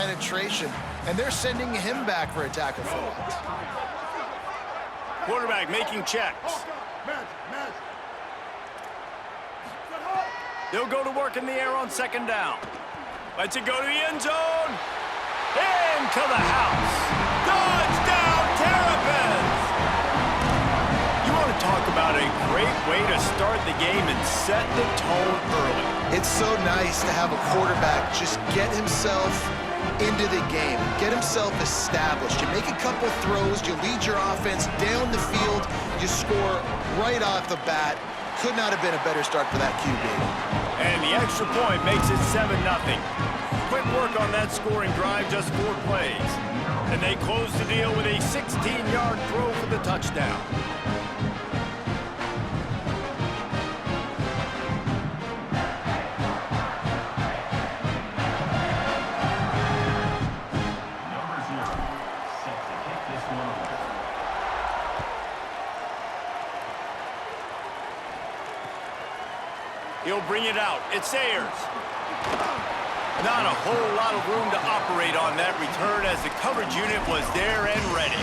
penetration, and they're sending him back for a tackle for loss. Quarterback making checks. They'll go to work in the air on second down. Lets it go to the end zone. Into the house. Touchdown, Terrapins! You want to talk about a great way to start the game and set the tone early. It's so nice to have a quarterback just get himself into the game, get himself established. You make a couple throws, you lead your offense down the field, you score right off the bat. Could not have been a better start for that QB. And the extra point makes it 7-0. Quick work on that scoring drive, just 4 plays. And they close the deal with a 16-yard throw for the touchdown. He'll bring it out. It's Ayers. Not a whole lot of room to operate on that return as the coverage unit was there and ready.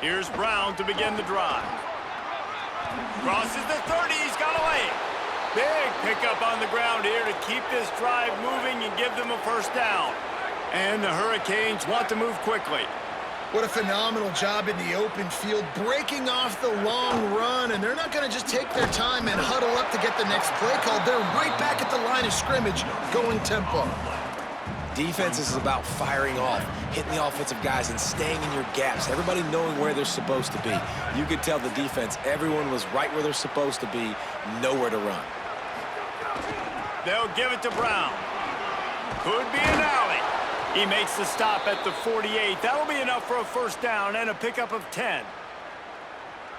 Here's Brown to begin the drive. Crosses the 30, he's got away. Big pickup on the ground here to keep this drive moving and give them a first down. And the Hurricanes want to move quickly. What a phenomenal job in the open field, breaking off the long run, and they're not going to just take their time and huddle up to get the next play called. They're right back at the line of scrimmage, going tempo. Defense is about firing off, hitting the offensive guys and staying in your gaps, everybody knowing where they're supposed to be. You could tell the defense, everyone was right where they're supposed to be, nowhere to run. They'll give it to Brown. Could be an alley. He makes the stop at the 48. That'll be enough for a first down and a pickup of 10.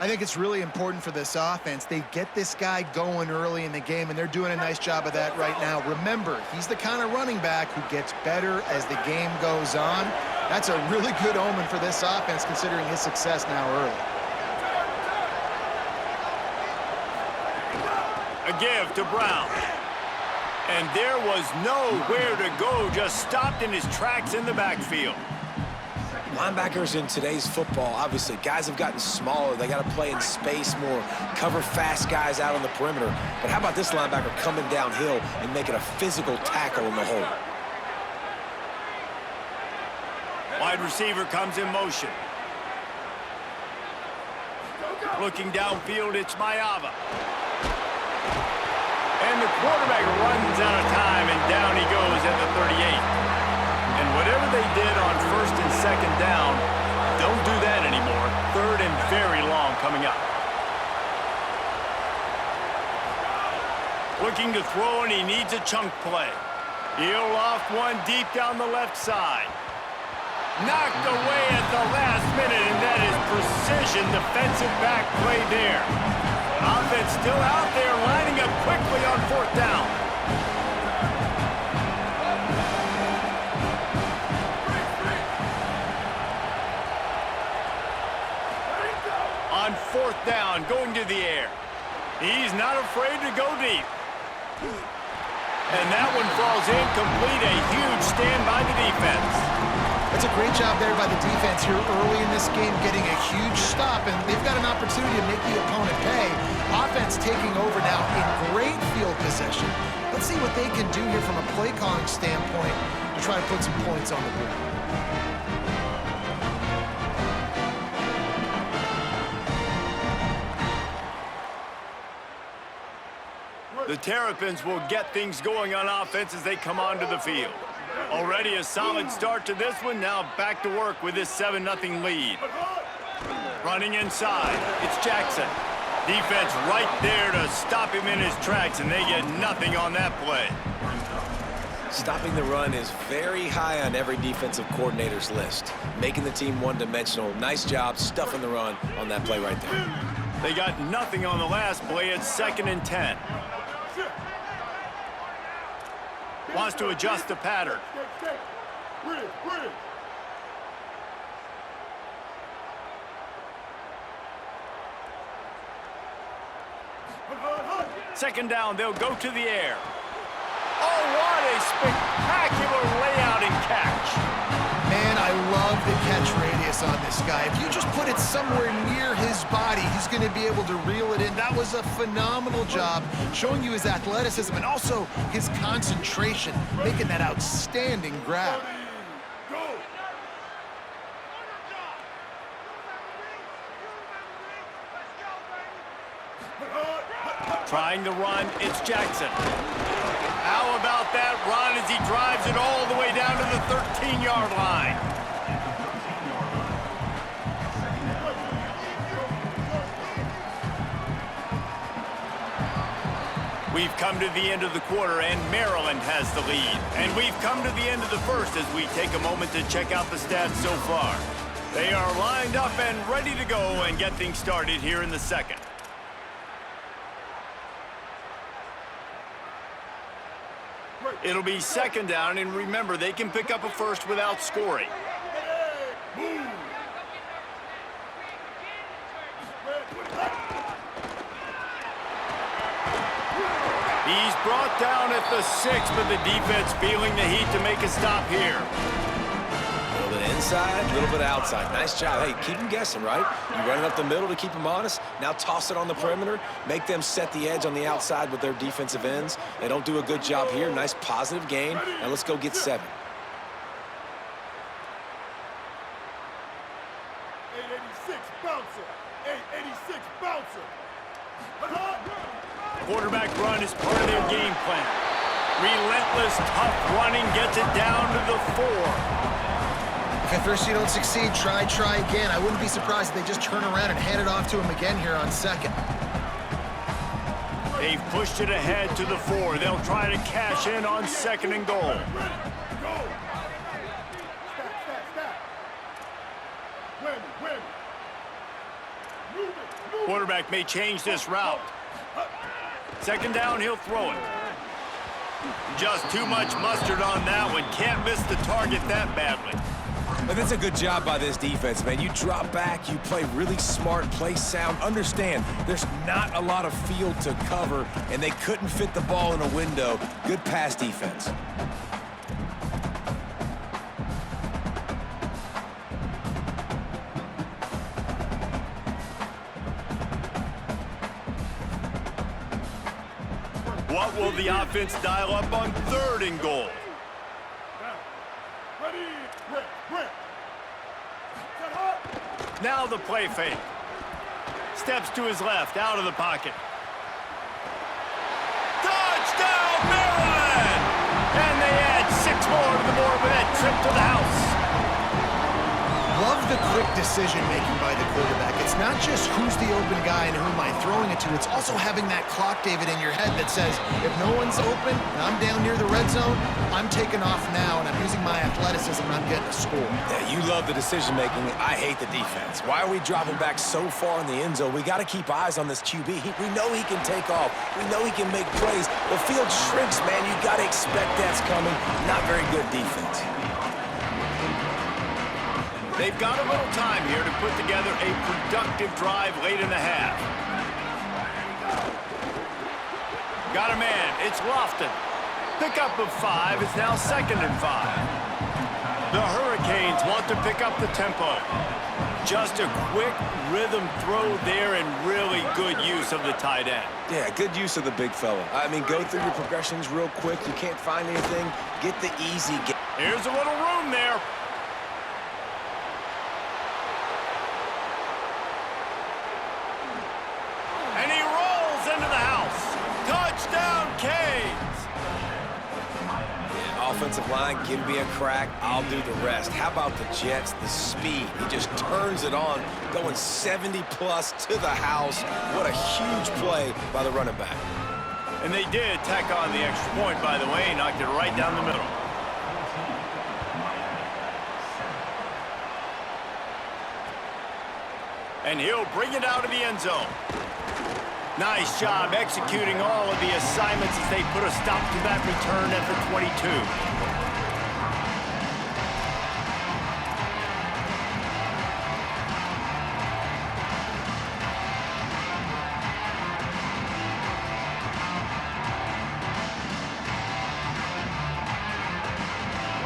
I think it's really important for this offense. They get this guy going early in the game, and they're doing a nice job of that right now. Remember, he's the kind of running back who gets better as the game goes on. That's a really good omen for this offense, considering his success now early. A give to Brown. And there was nowhere to go, just stopped in his tracks in the backfield. Linebackers in today's football, obviously, guys have gotten smaller. They got to play in space more, cover fast guys out on the perimeter. But how about this linebacker coming downhill and making a physical tackle in the hole? Wide receiver comes in motion. Looking downfield, it's Ncaa. And the quarterback runs out of time, and down he goes at the 38. And whatever they did on first and second down, don't do that anymore. Third and very long coming up. Looking to throw, and he needs a chunk play. He'll loft one deep down the left side. Knocked away at the last minute, and that is precision defensive back play there. Offense still out there, lining up quickly on fourth down. On fourth down, going to the air. He's not afraid to go deep. And that one falls incomplete. A huge stand by the defense. That's a great job there by the defense here early in this game, getting a huge stop, and they've got an opportunity to make the opponent pay. Offense taking over now in great field possession. Let's see what they can do here from a play calling standpoint to try to put some points on the board. The Terrapins will get things going on offense as they come onto the field. Already a solid start to this one. Now back to work with this 7-0 lead. Running inside, it's Jackson. Defense right there to stop him in his tracks, and they get nothing on that play. Stopping the run is very high on every defensive coordinator's list. Making the team one-dimensional. Nice job stuffing the run on that play right there. They got nothing on the last play. It's 2nd and 10. Wants to adjust the pattern. Second down, they'll go to the air. Oh, what a spectacular layout and catch. Man, I love the catch radius on this guy. If you just put it somewhere near his body, he's going to be able to reel it in. That was a phenomenal job, showing you his athleticism and also his concentration, making that outstanding grab. Trying to run, it's Jackson. How about that run as he drives it all the way down to the 13-yard line? We've come to the end of the quarter, and Maryland has the lead. And we've come to the end of the first as we take a moment to check out the stats so far. They are lined up and ready to go and get things started here in the second. It'll be second down, and remember, they can pick up a first without scoring. He's brought down at the 6, but the defense feeling the heat to make a stop here. A little bit inside, a little bit outside. Nice job. Hey, keep them guessing, right? You run it up the middle to keep them honest. Now toss it on the perimeter. Make them set the edge on the outside with their defensive ends. They don't do a good job here. Nice positive gain. Now let's go get 7. 886 bouncer. 886 bouncer. Quarterback run is part of their game plan. Relentless, tough running gets it down to the 4. If at first you don't succeed, try again. I wouldn't be surprised if they just turn around and hand it off to him again here on second. They've pushed it ahead to the 4. They'll try to cash in on second and goal. Quarterback may change this route. Second down, he'll throw it. Just too much mustard on that one. Can't miss the target that badly. But that's a good job by this defense, man. You drop back, you play really smart, play sound. Understand, there's not a lot of field to cover, and they couldn't fit the ball in a window. Good pass defense. What will the offense dial up on third and goal? Now the play fake. Steps to his left, out of the pocket. Touchdown, Maryland! And they add 6 more to the board with that trip to the house. Love the quick decision-making by the quarterback. It's not just who's the open guy and who am I throwing it to. It's also having that clock, David, in your head that says, if no one's open and I'm down near the red zone, I'm taking off now and I'm using my athleticism and I'm getting a score. Yeah, you love the decision-making. I hate the defense. Why are we dropping back so far in the end zone? We got to keep eyes on this QB. We know he can take off. We know he can make plays. The field shrinks, man. You got to expect that's coming. Not very good defense. They've got a little time here to put together a productive drive late in the half. Got a man. It's Lofton. Pickup of 5. It's now second and 5. The Hurricanes want to pick up the tempo. Just a quick rhythm throw there and really good use of the tight end. Yeah, good use of the big fella. I mean, go through your progressions real quick. You can't find anything. Get the easy game. Here's a little room there. And he rolls into the house. Touchdown, Canes. Yeah, offensive line, give me a crack. I'll do the rest. How about the Jets? The speed. He just turns it on, going 70-plus to the house. What a huge play by the running back. And they did tack on the extra point, by the way. Knocked it right down the middle. And he'll bring it out of the end zone. Nice job executing all of the assignments as they put a stop to that return at the 22.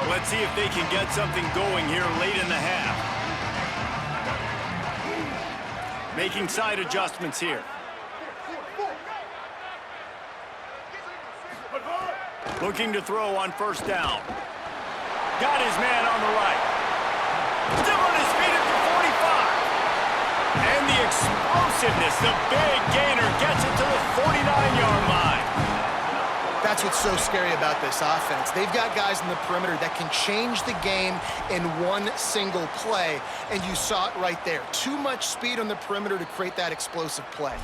Let's see if they can get something going here late in the half. Making side adjustments here. Looking to throw on first down. Got his man on the right. Still on his feet at the 45. And the explosiveness, the big gainer gets it to the 49-yard line. That's what's so scary about this offense. They've got guys in the perimeter that can change the game in one single play, and you saw it right there. Too much speed on the perimeter to create that explosive play.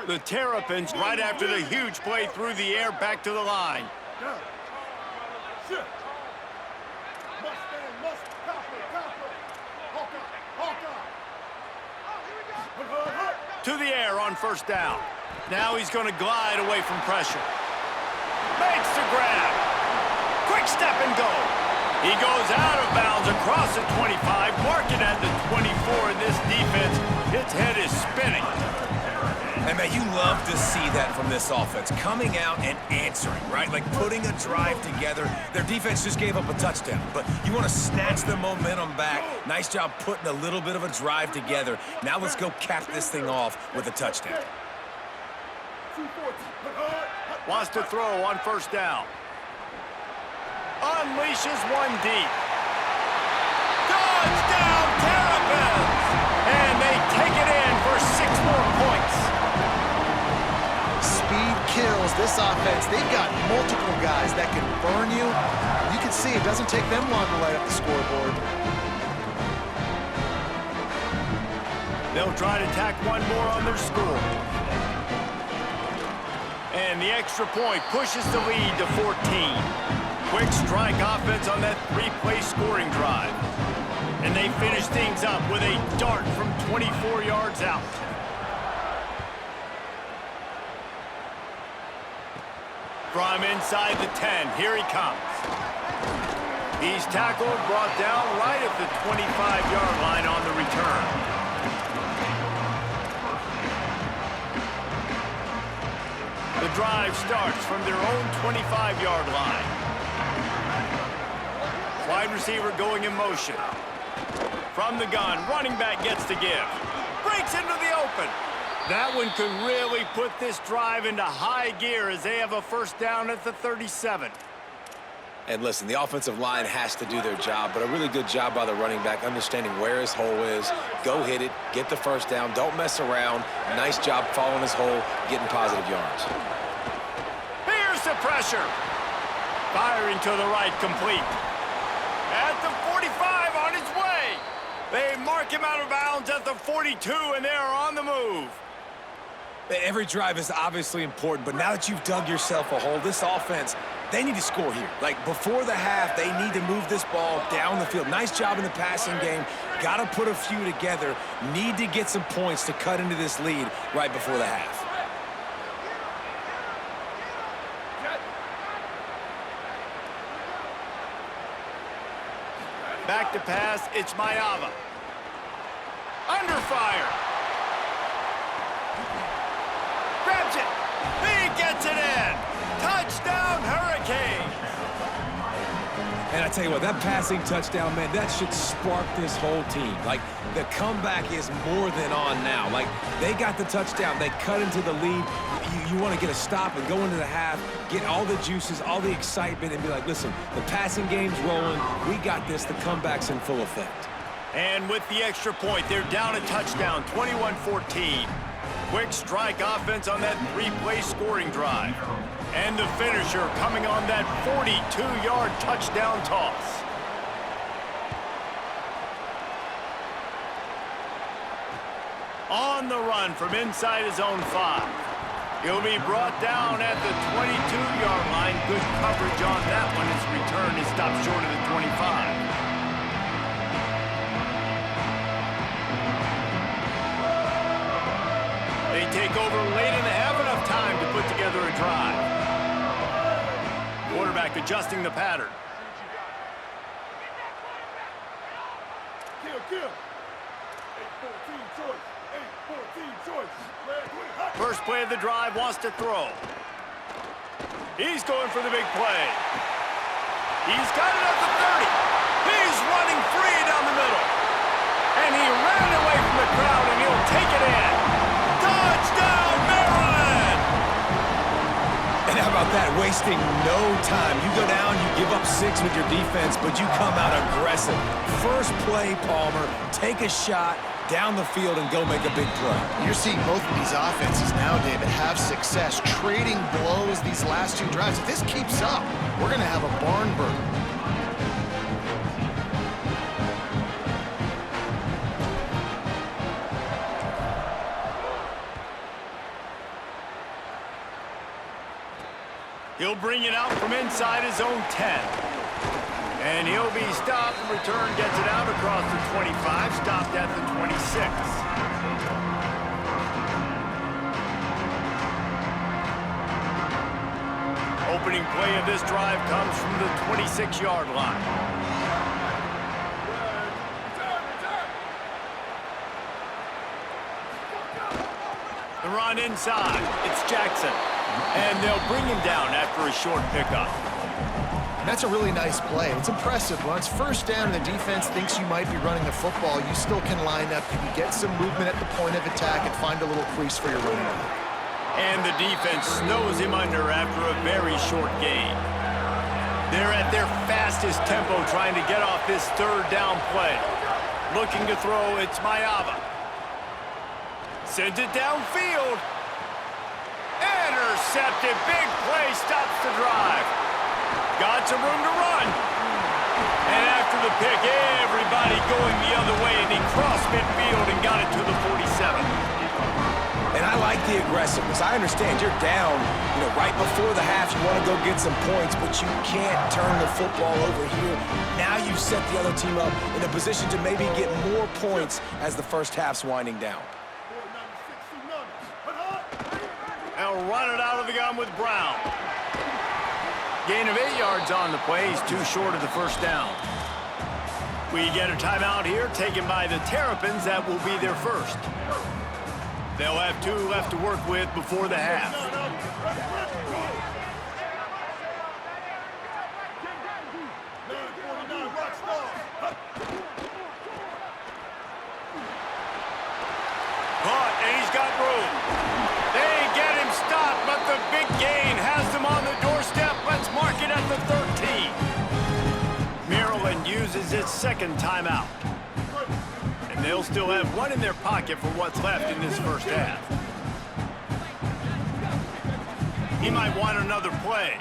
The Terrapins right after the huge play through the air back to the line. Down. Shift. Mustang, copper. Hawkeye. To the air on first down. Now he's going to glide away from pressure. Makes the grab. Quick step and go. He goes out of bounds across the 25, marking at the 24 in this defense. Its head is spinning. And, man, you love to see that from this offense, coming out and answering, right? Like putting a drive together. Their defense just gave up a touchdown, but you want to snatch the momentum back. Nice job putting a little bit of a drive together. Now let's go cap this thing off with a touchdown. Wants to throw on first down. Unleashes one deep. Touchdown, Terrapins! And they take it in for 6 more points. Speed kills this offense. They've got multiple guys that can burn you. You can see it doesn't take them long to light up the scoreboard. They'll try to tack one more on their score. And the extra point pushes the lead to 14. Quick strike offense on that 3-play scoring drive. And they finish things up with a dart from 24 yards out. From inside the 10, here he comes. He's tackled, brought down right at the 25-yard line on the return. The drive starts from their own 25-yard line. Wide receiver going in motion. From the gun, running back gets the give. Breaks into the open. That one could really put this drive into high gear as they have a first down at the 37. And listen, the offensive line has to do their job, but a really good job by the running back understanding where his hole is. Go hit it, get the first down, don't mess around. Nice job following his hole, getting positive yards. Here's the pressure. Firing to the right, complete. At the 45 on his way. They mark him out of bounds at the 42, and they are on the move. Every drive is obviously important, but now that you've dug yourself a hole, this offense, they need to score here. Like, before the half, they need to move this ball down the field. Nice job in the passing game. Got to put a few together. Need to get some points to cut into this lead right before the half. Back to pass, it's Ncaa. Under fire. Grabs it. He gets it in. Touchdown, Hurricanes. And I tell you what, that passing touchdown, man, that should spark this whole team. Like, the comeback is more than on now. Like, they got the touchdown. They cut into the lead. You want to get a stop and go into the half, get all the juices, all the excitement, and be like, listen, the passing game's rolling. We got this. The comeback's in full effect. And with the extra point, they're down a touchdown, 21-14. Quick strike offense on that 3-play scoring drive. And the finisher coming on that 42-yard touchdown toss. On the run from inside his own 5. He'll be brought down at the 22-yard line. Good coverage on that one. His return is stopped short of the 25. They take over late in the half, enough time to put together a drive. Quarterback adjusting the pattern. Kill. 8-14 choice. 8-14 choice. First play of the drive, wants to throw. He's going for the big play. He's got it at the 30. He's running free down the middle. And he ran away from the crowd, and he'll take it in. Touchdown, Maryland! And how about that? Wasting no time. You go down, you give up 6 with your defense, but you come out aggressive. First play, Palmer, take a shot down the field and go make a big play. You're seeing both of these offenses now, David, have success trading blows these last 2 drives. If this keeps up, we're going to have a barn burner. He'll bring it out from inside his own 10. And he'll be stopped. Return gets it out across the 25, stopped at the 26. Opening play of this drive comes from the 26-yard line. The run inside. It's Jackson. And they'll bring him down after a short pickup. And that's a really nice play. It's impressive. When it's first down and the defense thinks you might be running the football, you still can line up. You can get some movement at the point of attack and find a little crease for your running back. And the defense snows him under after a very short gain. They're at their fastest tempo trying to get off this third down play. Looking to throw, it's Ncaa. Sends it downfield. Intercepted. Big play stops the drive. Got some room to run. And after the pick, everybody going the other way, and he crossed midfield and got it to the 47. And I like the aggressiveness. I understand you're down, right before the half. You want to go get some points, but you can't turn the football over here. Now you've set the other team up in a position to maybe get more points as the first half's winding down. They'll run it out of the gun with Brown. Gain of 8 yards on the play. He's too short of the first down. We get a timeout here taken by the Terrapins. That will be their first. They'll have 2 left to work with before the half. Caught, and he's got room. They get him stopped, but the big gain has them on the doorstep. Let's mark it at the 13. Maryland uses its second timeout. And they'll still have 1 in their pocket for what's left in this first half. He might want another play.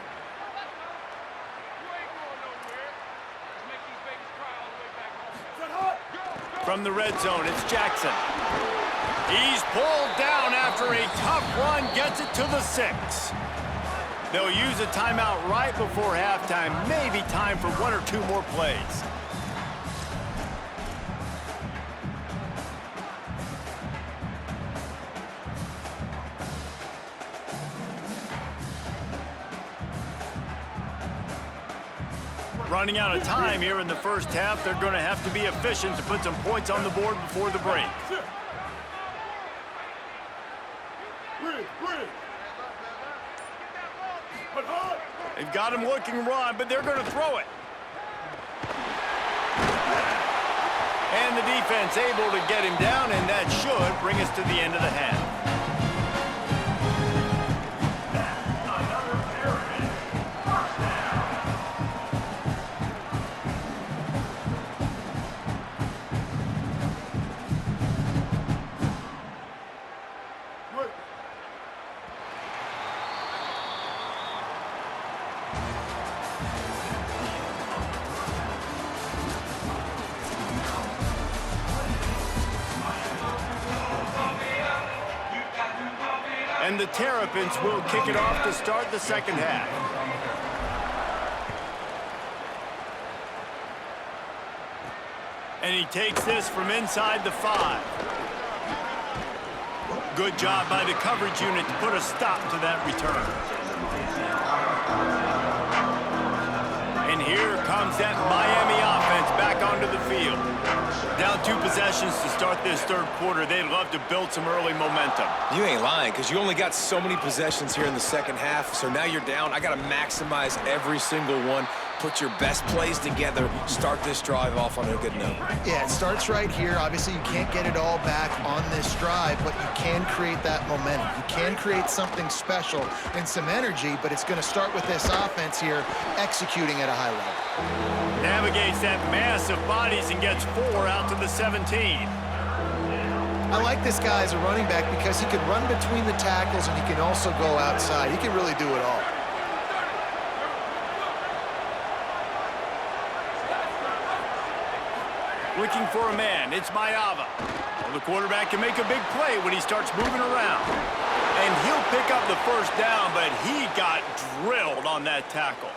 From the red zone, it's Jackson. He's pulled down after a tough run, gets it to the 6. They'll use a timeout right before halftime, maybe time for 1 or 2 more plays. Running out of time here in the first half. They're going to have to be efficient to put some points on the board before the break. They've got him looking run, but they're going to throw it. And the defense able to get him down, and that should bring us to the end of the half. And the Terrapins will kick it off to start the second half. And he takes this from inside the 5. Good job by the coverage unit to put a stop to that return. And here comes that Miami offense back onto the field. Down 2 possessions to start this third quarter. They'd love to build some early momentum. You ain't lying, because you only got so many possessions here in the second half, so now you're down. I got to maximize every single one. Put your best plays together. Start this drive off on a good note. Yeah, it starts right here. Obviously, you can't get it all back on this drive, but you can create that momentum. You can create something special and some energy, but it's going to start with this offense here executing at a high level. Navigates that mass of bodies and gets 4 out to the 17. I like this guy as a running back because he can run between the tackles and he can also go outside. He can really do it all. Looking for a man, it's Ncaa. Well, the quarterback can make a big play when he starts moving around. And he'll pick up the first down, but he got drilled on that tackle.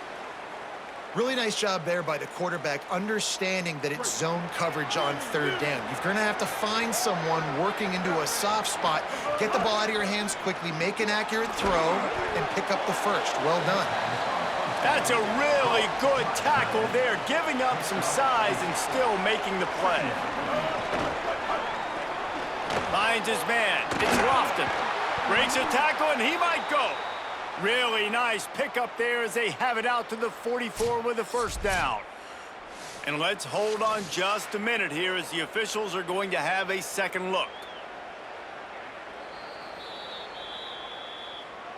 Really nice job there by the quarterback, understanding that it's zone coverage on third down. You're going to have to find someone working into a soft spot, get the ball out of your hands quickly, make an accurate throw, and pick up the first. Well done. That's a really good tackle there, giving up some size and still making the play. Finds his man. It's Lofton. Breaks a tackle, and he might go. Really nice pickup there as they have it out to the 44 with a first down. And let's hold on just a minute here as the officials are going to have a second look.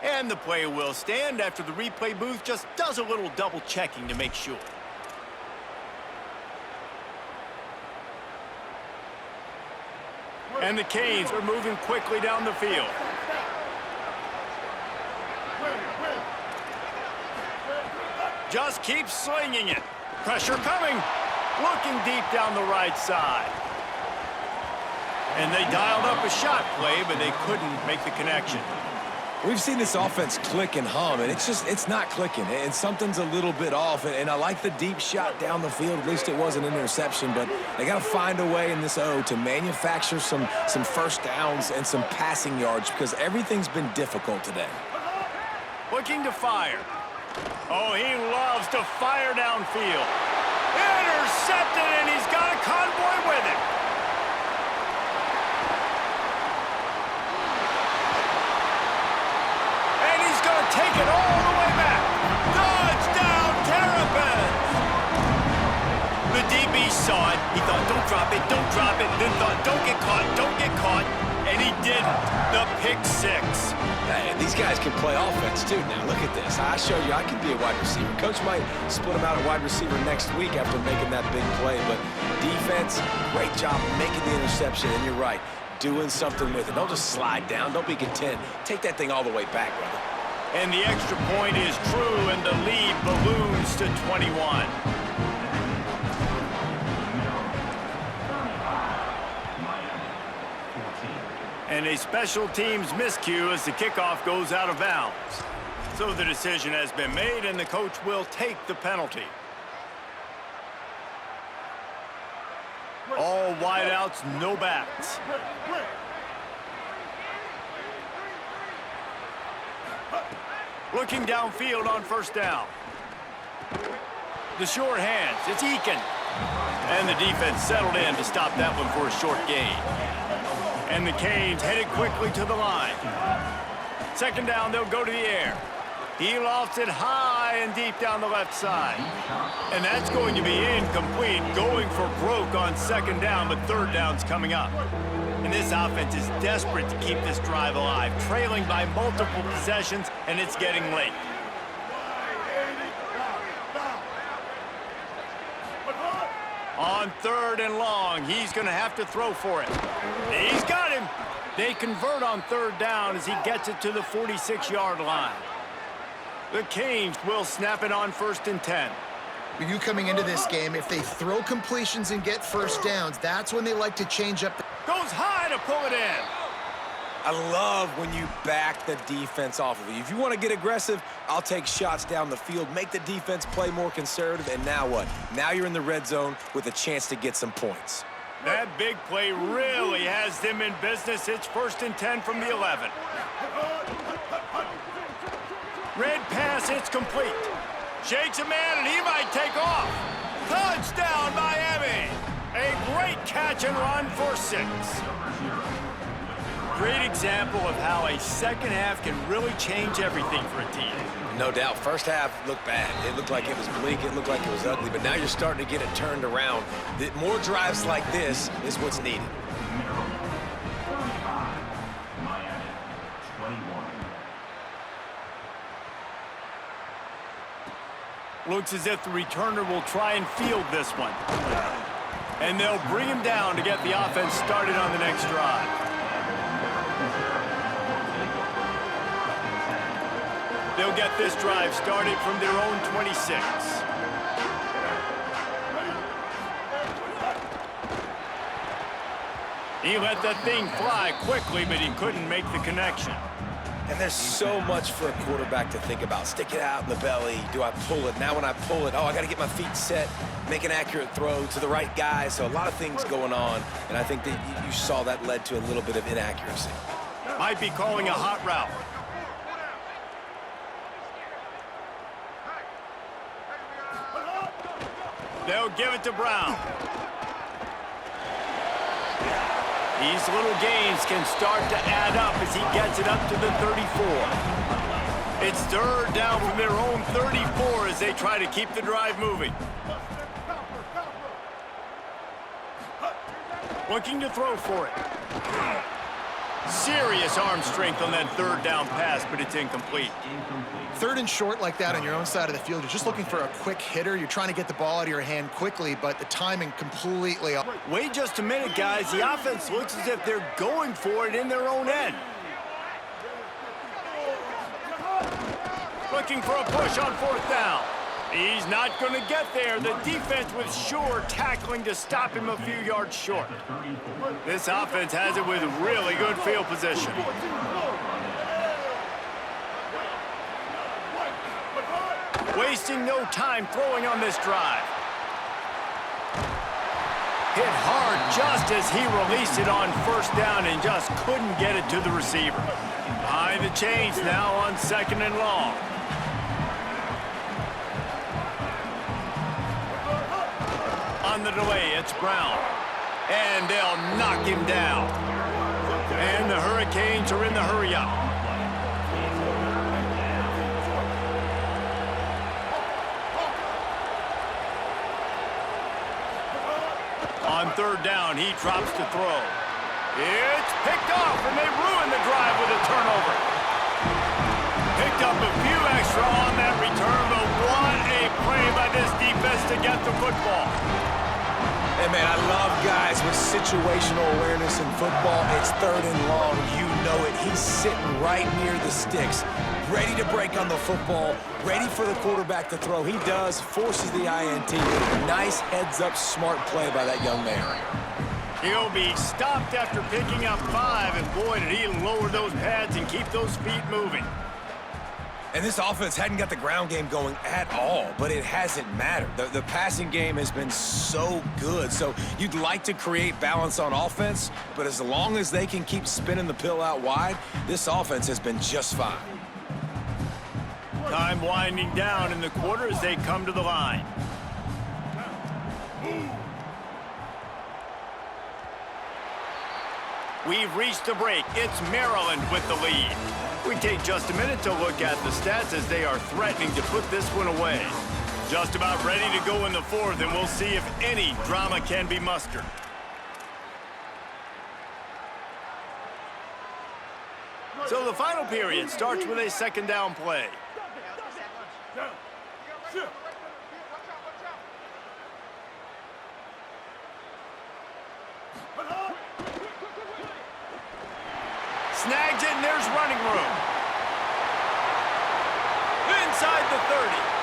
And the play will stand after the replay booth just does a little double checking to make sure. And the Canes are moving quickly down the field. Just keep slinging it. Pressure coming. Looking deep down the right side. And they dialed up a shot play, but they couldn't make the connection. We've seen this offense click and hum, and it's not clicking, and something's a little bit off. And I like the deep shot down the field. At least it was an interception, but they got to find a way in this O to manufacture some first downs and some passing yards because everything's been difficult today. Looking to fire. Oh, he loves to fire downfield. Intercepted, and he's got a convoy with him. And he's going to take it all the way back. Touchdown, Terrapins! The DB saw it. He thought, don't drop it, don't drop it. Then thought, don't get caught, don't get caught. And he didn't. The pick 6. Hey, these guys can play offense, too. Now, look at this. I showed you I can be a wide receiver. Coach might split him out at wide receiver next week after making that big play. But defense, great job making the interception. And you're right, doing something with it. Don't just slide down. Don't be content. Take that thing all the way back, brother. And the extra point is true, and the lead balloons to 21. And a special teams miscue as the kickoff goes out of bounds. So the decision has been made, and the coach will take the penalty. All wideouts, no backs. Looking downfield on first down. The short hands, it's Eakin. And the defense settled in to stop that one for a short gain. And the Canes headed quickly to the line. Second down, they'll go to the air. He lofts it high and deep down the left side. And that's going to be incomplete, going for broke on second down, but third down's coming up. And this offense is desperate to keep this drive alive, trailing by multiple possessions, and it's getting late. On third and long, he's going to have to throw for it. He's got him. They convert on third down as he gets it to the 46-yard line. The Canes will snap it on first and 10. With you coming into this game, if they throw completions and get first downs, that's when they like to change up. Goes high to pull it in. I love when you back the defense off of you. If you want to get aggressive, I'll take shots down the field, make the defense play more conservative, and now what? Now you're in the red zone with a chance to get some points. That big play really has them in business. It's 1st and 10 from the 11. Red pass, it's complete. Shakes a man, and he might take off. Touchdown, Miami! A great catch and run for 6. Great example of how a second half can really change everything for a team. No doubt. First half looked bad. It looked like it was bleak. It looked like it was ugly. But now you're starting to get it turned around. More drives like this is what's needed. Looks as if the returner will try and field this one. And they'll bring him down to get the offense started on the next drive. They'll get this drive started from their own 26. He let that thing fly quickly, but he couldn't make the connection. And there's so much for a quarterback to think about. Stick it out in the belly. Do I pull it? Now when I pull it, oh, I got to get my feet set, make an accurate throw to the right guy. So a lot of things going on, and I think that you saw that led to a little bit of inaccuracy. Might be calling a hot route. They'll give it to Brown. These little gains can start to add up as he gets it up to the 34. It's 3rd down from their own 34 as they try to keep the drive moving. Looking to throw for it. Serious arm strength on that 3rd down pass, but it's incomplete. 3rd and short like that on your own side of the field, you're just looking for a quick hitter. You're trying to get the ball out of your hand quickly, but the timing completely off. Wait just a minute, guys. The offense looks as if they're going for it in their own end. Looking for a push on 4th down. He's not going to get there. The defense was sure tackling to stop him a few yards short. This offense has it with really good field position. Wasting no time throwing on this drive. Hit hard just as he released it on 1st down and just couldn't get it to the receiver. Behind the chains now on 2nd and long. On the delay, it's Brown. And they'll knock him down. And the Hurricanes are in the hurry-up. On 3rd down, he drops to throw. It's picked off, and they ruin the drive with a turnover. Picked up a few extra on that return, but what a play by this defense to get the football. Hey, man, I love guys with situational awareness in football. It's 3rd and long. You know it. He's sitting right near the sticks, ready to break on the football, ready for the quarterback to throw. He does, forces the INT. Nice heads-up, smart play by that young man. He'll be stopped after picking up 5, and boy, did he lower those pads and keep those feet moving. And this offense hadn't got the ground game going at all, but it hasn't mattered. The passing game has been so good. So you'd like to create balance on offense, but as long as they can keep spinning the pill out wide, this offense has been just fine. Time winding down in the quarter as they come to the line. We've reached the break. It's Maryland with the lead. We take just a minute to look at the stats as they are threatening to put this one away. Just about ready to go in the 4th, and we'll see if any drama can be mustered. So the final period starts with a 2nd down play. Snags it, and there's running room. Inside the 30.